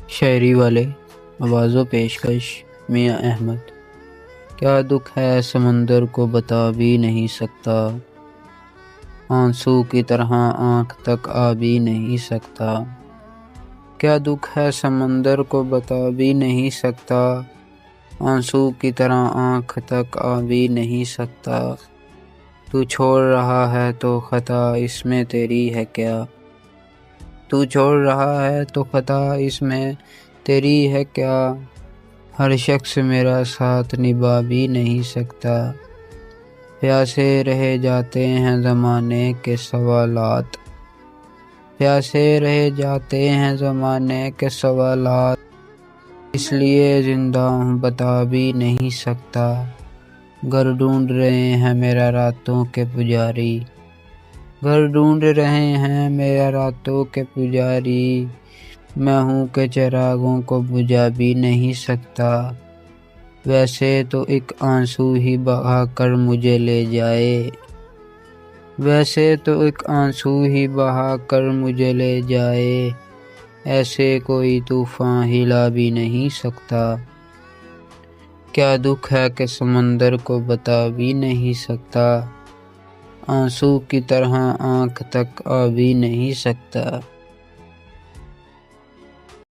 شاعری والے آواز و پیشکش میاں احمد۔ کیا دکھ ہے سمندر کو بتا بھی نہیں سکتا، آنسو کی طرح آنکھ تک آ بھی نہیں سکتا۔ کیا دکھ ہے سمندر کو بتا بھی نہیں سکتا، آنسو کی طرح آنکھ تک آ بھی نہیں سکتا۔ تو چھوڑ رہا ہے تو خطا اس میں تیری ہے کیا، تو چھوڑ رہا ہے تو خطا اس میں تیری ہے کیا۔ ہر شخص میرا ساتھ نبھا بھی نہیں سکتا، پیاسے رہ جاتے ہیں زمانے کے سوالات، پیاسے رہ جاتے ہیں زمانے کے سوالات۔ اس لیے زندہ ہوں بتا بھی نہیں سکتا، گھر ڈھونڈ رہے ہیں میرا راتوں کے پجاری، گھر ڈھونڈ رہے ہیں میرا راتوں کے پجاری۔ میں ہوں کہ چراغوں کو بجھا بھی نہیں سکتا، ویسے تو ایک آنسو ہی بہا کر مجھے لے جائے، ویسے تو ایک آنسو ہی بہا کر مجھے لے جائے۔ ایسے کوئی طوفان ہلا بھی نہیں سکتا، کیا دکھ ہے کہ سمندر کو بتا بھی نہیں سکتا، آنسو کی طرح آنکھ تک آ بھی نہیں سکتا۔